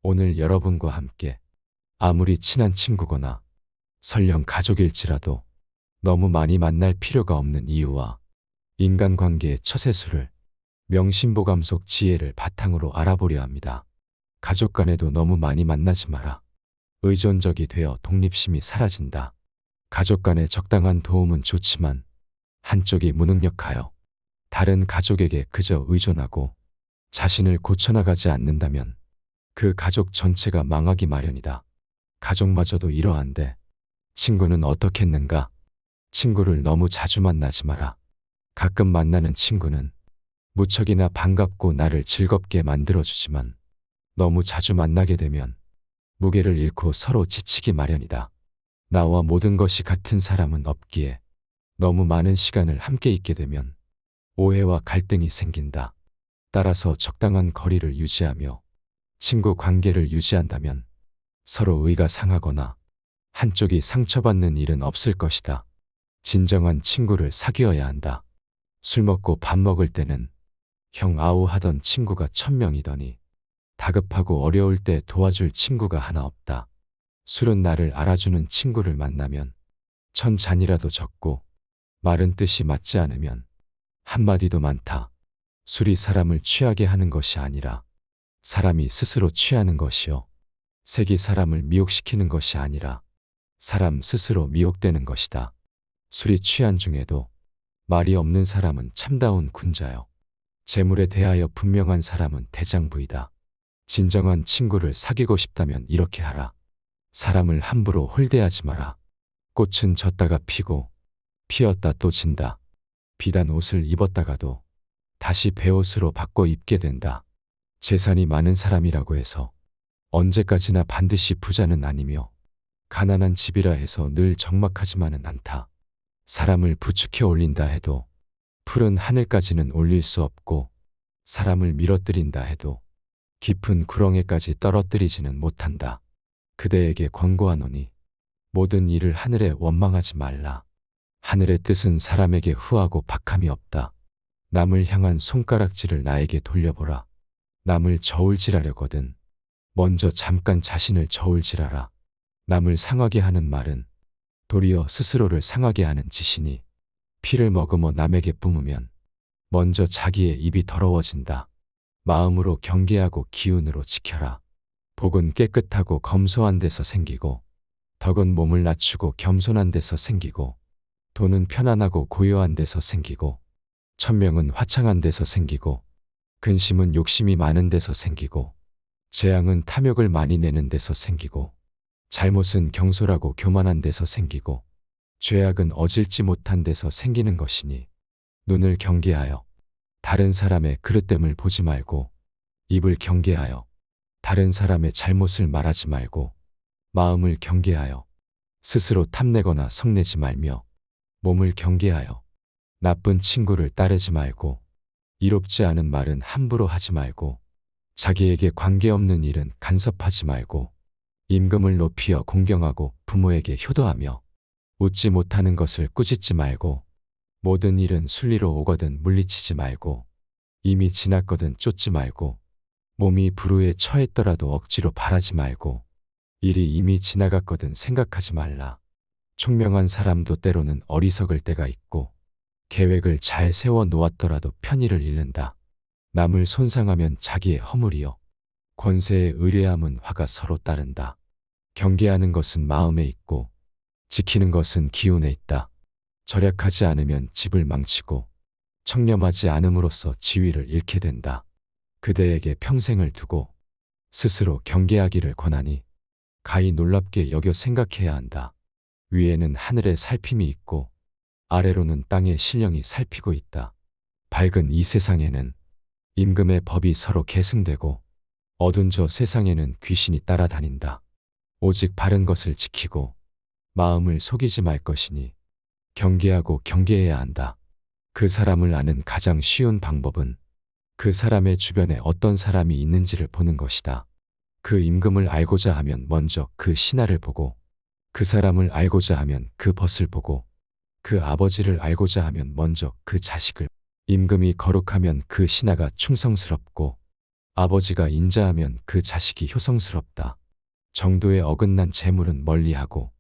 오늘 여러분과 함께 아무리 친한 친구거나 설령 가족일지라도 너무 많이 만날 필요가 없는 이유와 인간관계의 처세술을 명심보감 속 지혜를 바탕으로 알아보려 합니다. 가족 간에도 너무 많이 만나지 마라. 의존적이 되어 독립심이 사라진다. 가족 간의 적당한 도움은 좋지만 한쪽이 무능력하여 다른 가족에게 그저 의존하고 자신을 고쳐나가지 않는다면 그 가족 전체가 망하기 마련이다. 가족마저도 이러한데 친구는 어떻겠는가? 친구를 너무 자주 만나지 마라. 가끔 만나는 친구는 무척이나 반갑고 나를 즐겁게 만들어주지만 너무 자주 만나게 되면 무게를 잃고 서로 지치기 마련이다. 나와 모든 것이 같은 사람은 없기에 너무 많은 시간을 함께 있게 되면 오해와 갈등이 생긴다. 따라서 적당한 거리를 유지하며 친구 관계를 유지한다면 서로 의가 상하거나 한쪽이 상처받는 일은 없을 것이다. 진정한 친구를 사귀어야 한다. 술 먹고 밥 먹을 때는 형 아우 하던 친구가 1000명이더니 다급하고 어려울 때 도와줄 친구가 하나 없다. 술은 나를 알아주는 친구를 만나면 1000잔이라도 적고 말은 뜻이 맞지 않으면 한마디도 많다. 술이 사람을 취하게 하는 것이 아니라 사람이 스스로 취하는 것이요. 색이 사람을 미혹시키는 것이 아니라 사람 스스로 미혹되는 것이다. 술이 취한 중에도 말이 없는 사람은 참다운 군자요. 재물에 대하여 분명한 사람은 대장부이다. 진정한 친구를 사귀고 싶다면 이렇게 하라. 사람을 함부로 홀대하지 마라. 꽃은 졌다가 피고 피었다 또 진다. 비단 옷을 입었다가도 다시 베옷으로 바꿔 입게 된다. 재산이 많은 사람이라고 해서 언제까지나 반드시 부자는 아니며 가난한 집이라 해서 늘 적막하지만은 않다. 사람을 부축해 올린다 해도 푸른 하늘까지는 올릴 수 없고 사람을 밀어뜨린다 해도 깊은 구렁에까지 떨어뜨리지는 못한다. 그대에게 권고하노니 모든 일을 하늘에 원망하지 말라. 하늘의 뜻은 사람에게 후하고 박함이 없다. 남을 향한 손가락질을 나에게 돌려보라. 남을 저울질하려거든 먼저 잠깐 자신을 저울질하라. 남을 상하게 하는 말은 도리어 스스로를 상하게 하는 짓이니 피를 머금어 남에게 뿜으면 먼저 자기의 입이 더러워진다. 마음으로 경계하고 기운으로 지켜라. 복은 깨끗하고 검소한 데서 생기고 덕은 몸을 낮추고 겸손한 데서 생기고 돈은 편안하고 고요한 데서 생기고 천명은 화창한 데서 생기고 근심은 욕심이 많은 데서 생기고 재앙은 탐욕을 많이 내는 데서 생기고 잘못은 경솔하고 교만한 데서 생기고 죄악은 어질지 못한 데서 생기는 것이니 눈을 경계하여 다른 사람의 그릇됨을 보지 말고 입을 경계하여 다른 사람의 잘못을 말하지 말고 마음을 경계하여 스스로 탐내거나 성내지 말며 몸을 경계하여 나쁜 친구를 따르지 말고 이롭지 않은 말은 함부로 하지 말고 자기에게 관계없는 일은 간섭하지 말고 임금을 높이어 공경하고 부모에게 효도하며 웃지 못하는 것을 꾸짖지 말고 모든 일은 순리로 오거든 물리치지 말고 이미 지났거든 쫓지 말고 몸이 불우에 처했더라도 억지로 바라지 말고 일이 이미 지나갔거든 생각하지 말라. 총명한 사람도 때로는 어리석을 때가 있고 계획을 잘 세워 놓았더라도 편의를 잃는다. 남을 손상하면 자기의 허물이요. 권세의 의뢰함은 화가 서로 따른다. 경계하는 것은 마음에 있고 지키는 것은 기운에 있다. 절약하지 않으면 집을 망치고 청렴하지 않음으로써 지위를 잃게 된다. 그대에게 평생을 두고 스스로 경계하기를 권하니 가히 놀랍게 여겨 생각해야 한다. 위에는 하늘의 살핌이 있고 아래로는 땅의 신령이 살피고 있다. 밝은 이 세상에는 임금의 법이 서로 계승되고 어두운 저 세상에는 귀신이 따라다닌다. 오직 바른 것을 지키고 마음을 속이지 말 것이니 경계하고 경계해야 한다. 그 사람을 아는 가장 쉬운 방법은 그 사람의 주변에 어떤 사람이 있는지를 보는 것이다. 그 임금을 알고자 하면 먼저 그 신하를 보고 그 사람을 알고자 하면 그 벗을 보고 그 아버지를 알고자 하면 먼저 그 자식을 임금이 거룩하면 그 신하가 충성스럽고 아버지가 인자하면 그 자식이 효성스럽다. 정도에 어긋난 재물은 멀리하고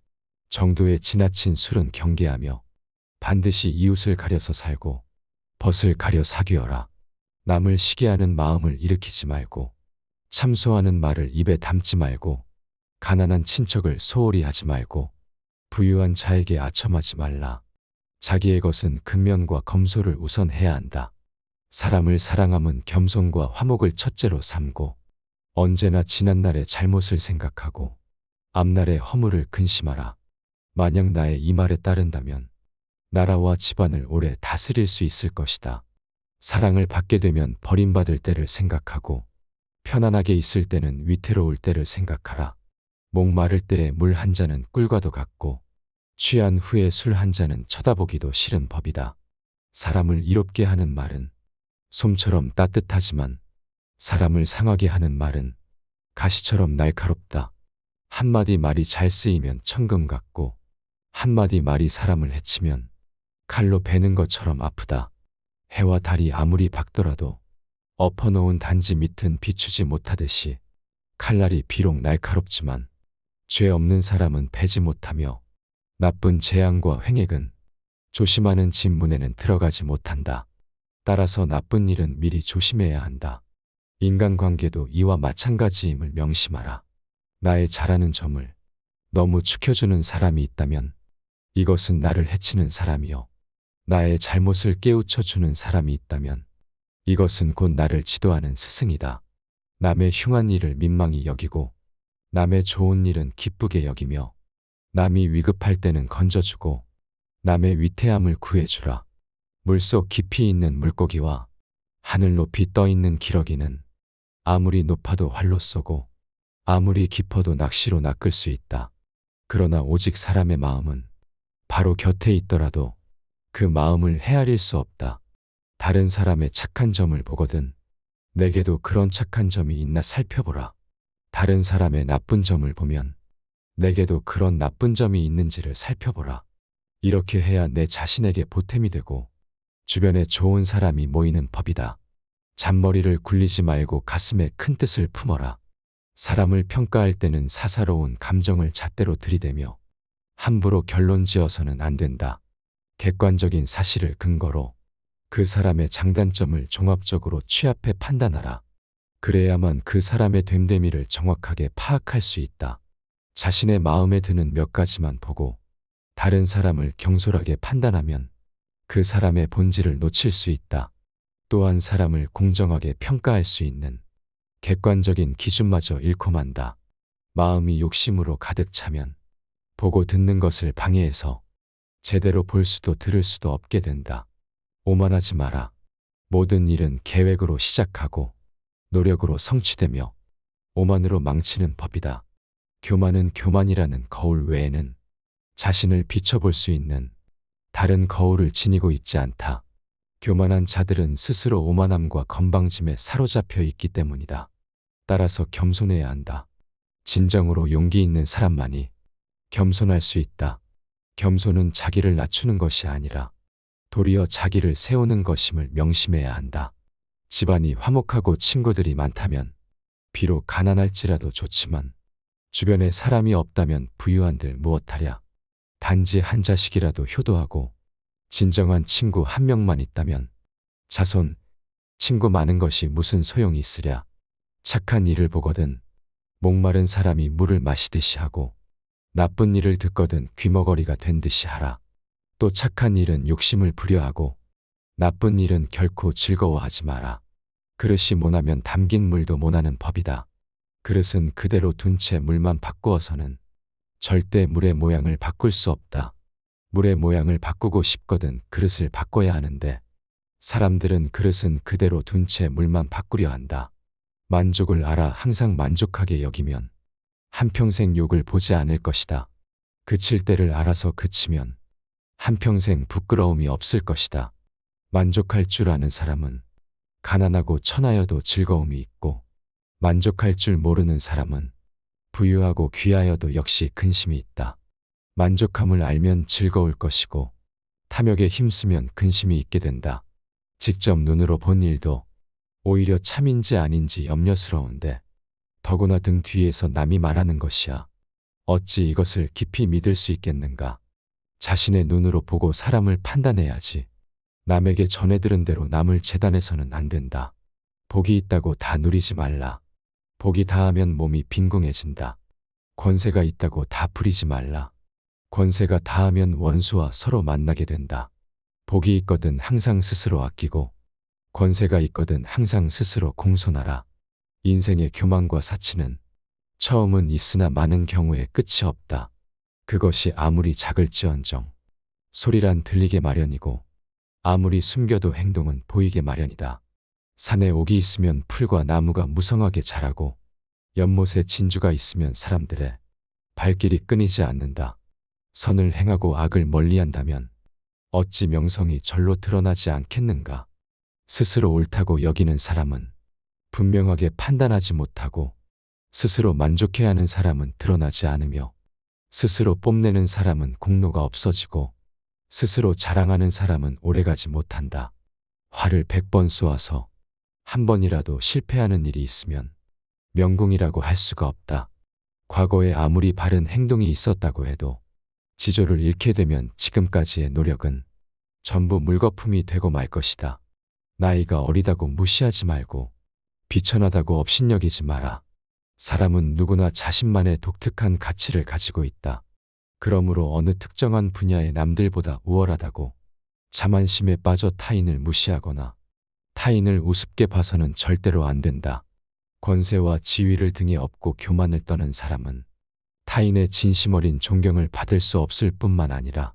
정도에 지나친 술은 경계하며 반드시 이웃을 가려서 살고 벗을 가려 사귀어라. 남을 시기하는 마음을 일으키지 말고 참소하는 말을 입에 담지 말고 가난한 친척을 소홀히 하지 말고 부유한 자에게 아첨하지 말라. 자기의 것은 근면과 검소를 우선 해야 한다. 사람을 사랑함은 겸손과 화목을 첫째로 삼고 언제나 지난날의 잘못을 생각하고 앞날의 허물을 근심하라. 만약 나의 이 말에 따른다면 나라와 집안을 오래 다스릴 수 있을 것이다. 사랑을 받게 되면 버림받을 때를 생각하고 편안하게 있을 때는 위태로울 때를 생각하라. 목마를 때에 물 한 잔은 꿀과도 같고 취한 후에 술 한 잔은 쳐다보기도 싫은 법이다. 사람을 이롭게 하는 말은 솜처럼 따뜻하지만 사람을 상하게 하는 말은 가시처럼 날카롭다. 한마디 말이 잘 쓰이면 천금 같고 한마디 말이 사람을 해치면 칼로 베는 것처럼 아프다. 해와 달이 아무리 밝더라도 엎어놓은 단지 밑은 비추지 못하듯이 칼날이 비록 날카롭지만 죄 없는 사람은 베지 못하며 나쁜 재앙과 횡액은 조심하는 집 문에는 들어가지 못한다. 따라서 나쁜 일은 미리 조심해야 한다. 인간관계도 이와 마찬가지임을 명심하라. 나의 잘하는 점을 너무 축혀주는 사람이 있다면 이것은 나를 해치는 사람이요. 나의 잘못을 깨우쳐주는 사람이 있다면 이것은 곧 나를 지도하는 스승이다. 남의 흉한 일을 민망히 여기고 남의 좋은 일은 기쁘게 여기며 남이 위급할 때는 건져주고 남의 위태함을 구해주라. 물속 깊이 있는 물고기와 하늘 높이 떠 있는 기러기는 아무리 높아도 활로 쏘고 아무리 깊어도 낚시로 낚을 수 있다. 그러나 오직 사람의 마음은 바로 곁에 있더라도 그 마음을 헤아릴 수 없다. 다른 사람의 착한 점을 보거든 내게도 그런 착한 점이 있나 살펴보라. 다른 사람의 나쁜 점을 보면 내게도 그런 나쁜 점이 있는지를 살펴보라. 이렇게 해야 내 자신에게 보탬이 되고 주변에 좋은 사람이 모이는 법이다. 잔머리를 굴리지 말고 가슴에 큰 뜻을 품어라. 사람을 평가할 때는 사사로운 감정을 잣대로 들이대며 함부로 결론 지어서는 안 된다. 객관적인 사실을 근거로 그 사람의 장단점을 종합적으로 취합해 판단하라. 그래야만 그 사람의 됨됨이를 정확하게 파악할 수 있다. 자신의 마음에 드는 몇 가지만 보고 다른 사람을 경솔하게 판단하면 그 사람의 본질을 놓칠 수 있다. 또한 사람을 공정하게 평가할 수 있는 객관적인 기준마저 잃고 만다. 마음이 욕심으로 가득 차면 보고 듣는 것을 방해해서 제대로 볼 수도 들을 수도 없게 된다. 오만하지 마라. 모든 일은 계획으로 시작하고 노력으로 성취되며 오만으로 망치는 법이다. 교만은 교만이라는 거울 외에는 자신을 비춰볼 수 있는 다른 거울을 지니고 있지 않다. 교만한 자들은 스스로 오만함과 건방짐에 사로잡혀 있기 때문이다. 따라서 겸손해야 한다. 진정으로 용기 있는 사람만이 겸손할 수 있다. 겸손은 자기를 낮추는 것이 아니라 도리어 자기를 세우는 것임을 명심해야 한다. 집안이 화목하고 친구들이 많다면 비록 가난할지라도 좋지만 주변에 사람이 없다면 부유한들 무엇하랴. 단지 한 자식이라도 효도하고 진정한 친구 한 명만 있다면 자손, 친구 많은 것이 무슨 소용이 있으랴. 착한 일을 보거든 목마른 사람이 물을 마시듯이 하고 나쁜 일을 듣거든 귀머거리가 된 듯이 하라. 또 착한 일은 욕심을 부려하고 나쁜 일은 결코 즐거워하지 마라. 그릇이 모나면 담긴 물도 모나는 법이다. 그릇은 그대로 둔 채 물만 바꾸어서는 절대 물의 모양을 바꿀 수 없다. 물의 모양을 바꾸고 싶거든 그릇을 바꿔야 하는데 사람들은 그릇은 그대로 둔 채 물만 바꾸려 한다. 만족을 알아 항상 만족하게 여기면 한평생 욕을 보지 않을 것이다. 그칠 때를 알아서 그치면 한평생 부끄러움이 없을 것이다. 만족할 줄 아는 사람은 가난하고 천하여도 즐거움이 있고 만족할 줄 모르는 사람은 부유하고 귀하여도 역시 근심이 있다. 만족함을 알면 즐거울 것이고 탐욕에 힘쓰면 근심이 있게 된다. 직접 눈으로 본 일도 오히려 참인지 아닌지 염려스러운데 더구나 등 뒤에서 남이 말하는 것이야. 어찌 이것을 깊이 믿을 수 있겠는가. 자신의 눈으로 보고 사람을 판단해야지. 남에게 전해 들은 대로 남을 재단해서는 안 된다. 복이 있다고 다 누리지 말라. 복이 다하면 몸이 빈궁해진다. 권세가 있다고 다 부리지 말라. 권세가 다하면 원수와 서로 만나게 된다. 복이 있거든 항상 스스로 아끼고 권세가 있거든 항상 스스로 공손하라. 인생의 교만과 사치는 처음은 있으나 많은 경우에 끝이 없다. 그것이 아무리 작을지언정 소리란 들리게 마련이고 아무리 숨겨도 행동은 보이게 마련이다. 산에 옥이 있으면 풀과 나무가 무성하게 자라고 연못에 진주가 있으면 사람들의 발길이 끊이지 않는다. 선을 행하고 악을 멀리한다면 어찌 명성이 절로 드러나지 않겠는가. 스스로 옳다고 여기는 사람은 분명하게 판단하지 못하고 스스로 만족해야 하는 사람은 드러나지 않으며 스스로 뽐내는 사람은 공로가 없어지고 스스로 자랑하는 사람은 오래가지 못한다. 활을 100번 쏘아서 한 번이라도 실패하는 일이 있으면 명궁이라고 할 수가 없다. 과거에 아무리 바른 행동이 있었다고 해도 지조를 잃게 되면 지금까지의 노력은 전부 물거품이 되고 말 것이다. 나이가 어리다고 무시하지 말고 비천하다고 업신여기지 마라. 사람은 누구나 자신만의 독특한 가치를 가지고 있다. 그러므로 어느 특정한 분야에 남들보다 우월하다고 자만심에 빠져 타인을 무시하거나 타인을 우습게 봐서는 절대로 안 된다. 권세와 지위를 등에 업고 교만을 떠는 사람은 타인의 진심 어린 존경을 받을 수 없을 뿐만 아니라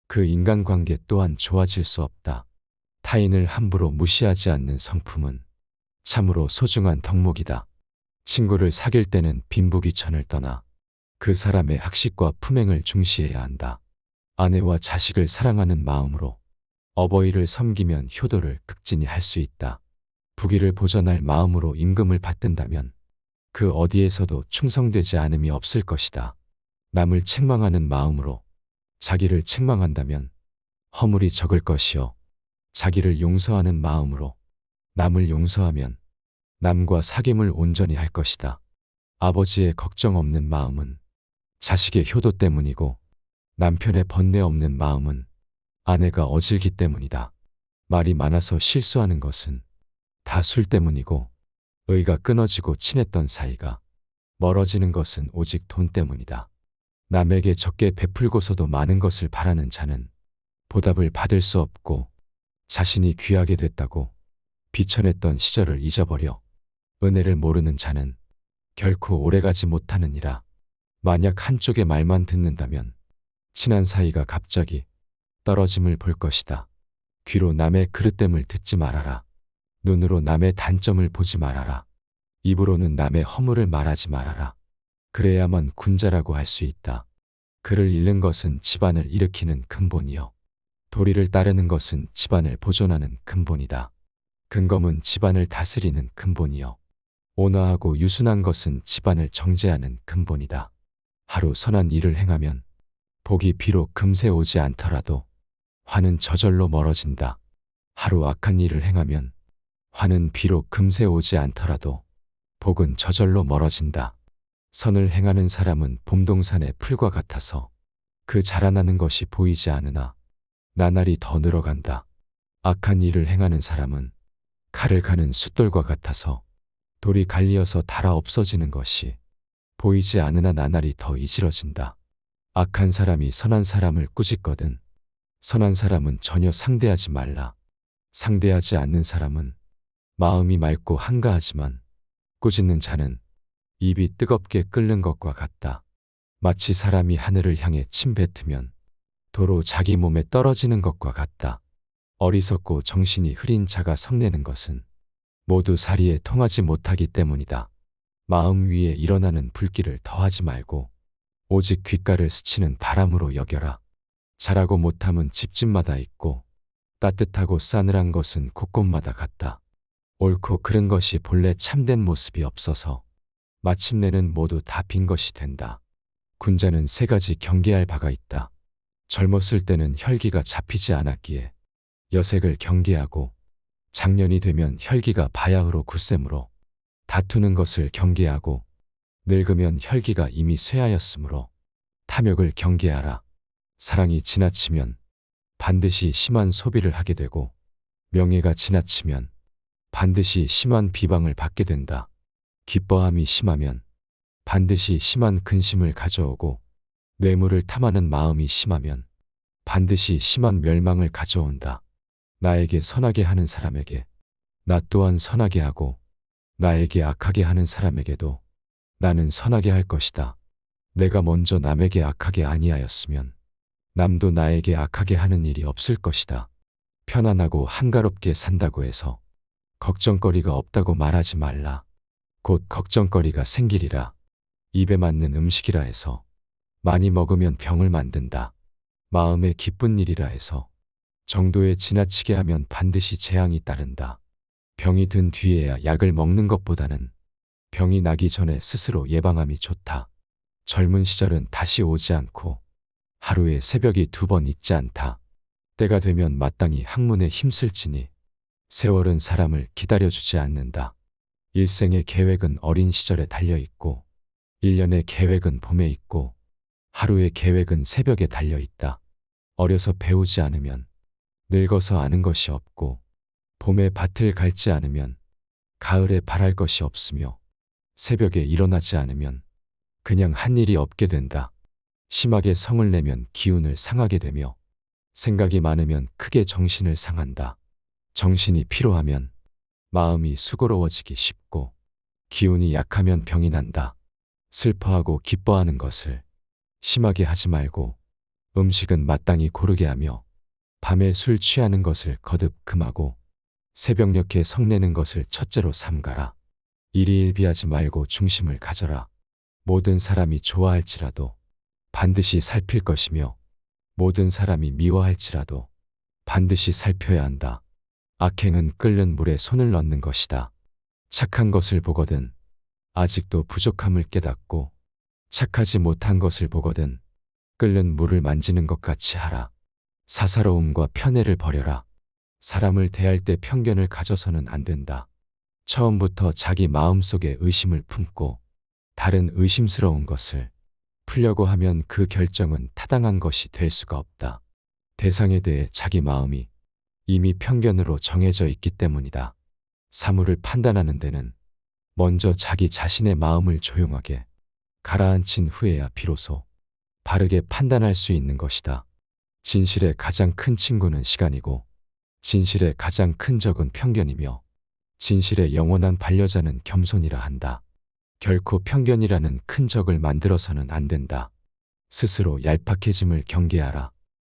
그 인간관계 또한 좋아질 수 없다. 타인을 함부로 무시하지 않는 성품은 참으로 소중한 덕목이다. 친구를 사귈 때는 빈부귀천을 떠나 그 사람의 학식과 품행을 중시해야 한다. 아내와 자식을 사랑하는 마음으로 어버이를 섬기면 효도를 극진히 할 수 있다. 부귀를 보전할 마음으로 임금을 받든다면 그 어디에서도 충성되지 않음이 없을 것이다. 남을 책망하는 마음으로 자기를 책망한다면 허물이 적을 것이요. 자기를 용서하는 마음으로 남을 용서하면 남과 사귐을 온전히 할 것이다. 아버지의 걱정 없는 마음은 자식의 효도 때문이고 남편의 번뇌 없는 마음은 아내가 어질기 때문이다. 말이 많아서 실수하는 것은 다 술 때문이고 의가 끊어지고 친했던 사이가 멀어지는 것은 오직 돈 때문이다. 남에게 적게 베풀고서도 많은 것을 바라는 자는 보답을 받을 수 없고 자신이 귀하게 됐다고 비천했던 시절을 잊어버려 은혜를 모르는 자는 결코 오래가지 못하느니라. 만약 한쪽의 말만 듣는다면 친한 사이가 갑자기 떨어짐을 볼 것이다. 귀로 남의 그릇됨을 듣지 말아라. 눈으로 남의 단점을 보지 말아라. 입으로는 남의 허물을 말하지 말아라. 그래야만 군자라고 할 수 있다. 그를 잃는 것은 집안을 일으키는 근본이요. 도리를 따르는 것은 집안을 보존하는 근본이다. 근검은 집안을 다스리는 근본이요. 온화하고 유순한 것은 집안을 정제하는 근본이다. 하루 선한 일을 행하면 복이 비록 금세 오지 않더라도 화는 저절로 멀어진다. 하루 악한 일을 행하면 화는 비록 금세 오지 않더라도 복은 저절로 멀어진다. 선을 행하는 사람은 봄동산의 풀과 같아서 그 자라나는 것이 보이지 않으나 나날이 더 늘어간다. 악한 일을 행하는 사람은 칼을 가는 숫돌과 같아서 돌이 갈리어서 닳아 없어지는 것이 보이지 않으나 나날이 더 이질어진다. 악한 사람이 선한 사람을 꾸짖거든 선한 사람은 전혀 상대하지 말라. 상대하지 않는 사람은 마음이 맑고 한가하지만 꾸짖는 자는 입이 뜨겁게 끓는 것과 같다. 마치 사람이 하늘을 향해 침 뱉으면 도로 자기 몸에 떨어지는 것과 같다. 어리석고 정신이 흐린 자가 성내는 것은 모두 사리에 통하지 못하기 때문이다. 마음 위에 일어나는 불길을 더하지 말고 오직 귓가를 스치는 바람으로 여겨라. 잘하고 못함은 집집마다 있고 따뜻하고 싸늘한 것은 곳곳마다 같다. 옳고 그른 것이 본래 참된 모습이 없어서 마침내는 모두 다 빈 것이 된다. 군자는 세 가지 경계할 바가 있다. 젊었을 때는 혈기가 잡히지 않았기에 여색을 경계하고 장년이 되면 혈기가 바야흐로 굳세므로 다투는 것을 경계하고 늙으면 혈기가 이미 쇠하였으므로 탐욕을 경계하라. 사랑이 지나치면 반드시 심한 소비를 하게 되고 명예가 지나치면 반드시 심한 비방을 받게 된다. 기뻐함이 심하면 반드시 심한 근심을 가져오고 뇌물을 탐하는 마음이 심하면 반드시 심한 멸망을 가져온다. 나에게 선하게 하는 사람에게 나 또한 선하게 하고 나에게 악하게 하는 사람에게도 나는 선하게 할 것이다. 내가 먼저 남에게 악하게 아니하였으면 남도 나에게 악하게 하는 일이 없을 것이다. 편안하고 한가롭게 산다고 해서 걱정거리가 없다고 말하지 말라. 곧 걱정거리가 생기리라. 입에 맞는 음식이라 해서 많이 먹으면 병을 만든다. 마음에 기쁜 일이라 해서 정도에 지나치게 하면 반드시 재앙이 따른다. 병이 든 뒤에야 약을 먹는 것보다는 병이 나기 전에 스스로 예방함이 좋다. 젊은 시절은 다시 오지 않고 하루에 새벽이 2번 있지 않다. 때가 되면 마땅히 학문에 힘쓸지니 세월은 사람을 기다려주지 않는다. 일생의 계획은 어린 시절에 달려있고 1년의 계획은 봄에 있고 하루의 계획은 새벽에 달려있다. 어려서 배우지 않으면 늙어서 아는 것이 없고 봄에 밭을 갈지 않으면 가을에 바랄 것이 없으며 새벽에 일어나지 않으면 그냥 한 일이 없게 된다. 심하게 성을 내면 기운을 상하게 되며 생각이 많으면 크게 정신을 상한다. 정신이 피로하면 마음이 수고로워지기 쉽고 기운이 약하면 병이 난다. 슬퍼하고 기뻐하는 것을 심하게 하지 말고 음식은 마땅히 고르게 하며 밤에 술 취하는 것을 거듭 금하고 새벽녘에 성내는 것을 첫째로 삼가라. 일희일비하지 말고 중심을 가져라. 모든 사람이 좋아할지라도 반드시 살필 것이며 모든 사람이 미워할지라도 반드시 살펴야 한다. 악행은 끓는 물에 손을 넣는 것이다. 착한 것을 보거든 아직도 부족함을 깨닫고 착하지 못한 것을 보거든 끓는 물을 만지는 것 같이 하라. 사사로움과 편애를 버려라. 사람을 대할 때 편견을 가져서는 안 된다. 처음부터 자기 마음속에 의심을 품고 다른 의심스러운 것을 풀려고 하면 그 결정은 타당한 것이 될 수가 없다. 대상에 대해 자기 마음이 이미 편견으로 정해져 있기 때문이다. 사물을 판단하는 데는 먼저 자기 자신의 마음을 조용하게 가라앉힌 후에야 비로소 바르게 판단할 수 있는 것이다. 진실의 가장 큰 친구는 시간이고 진실의 가장 큰 적은 편견이며 진실의 영원한 반려자는 겸손이라 한다. 결코 편견이라는 큰 적을 만들어서는 안 된다. 스스로 얄팍해짐을 경계하라.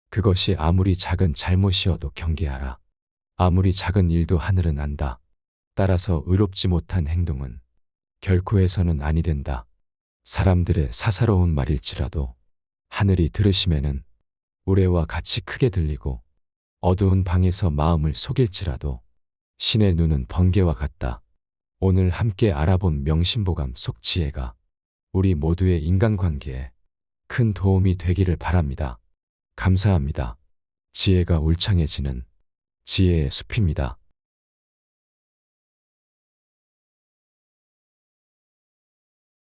그것이 아무리 작은 잘못이어도 경계하라. 아무리 작은 일도 하늘은 안다. 따라서 의롭지 못한 행동은 결코 해서는 아니 된다. 사람들의 사사로운 말일지라도 하늘이 들으심에는 우레와 같이 크게 들리고 어두운 방에서 마음을 속일지라도 신의 눈은 번개와 같다. 오늘 함께 알아본 명심보감 속 지혜가 우리 모두의 인간관계에 큰 도움이 되기를 바랍니다. 감사합니다. 지혜가 울창해지는 지혜의 숲입니다.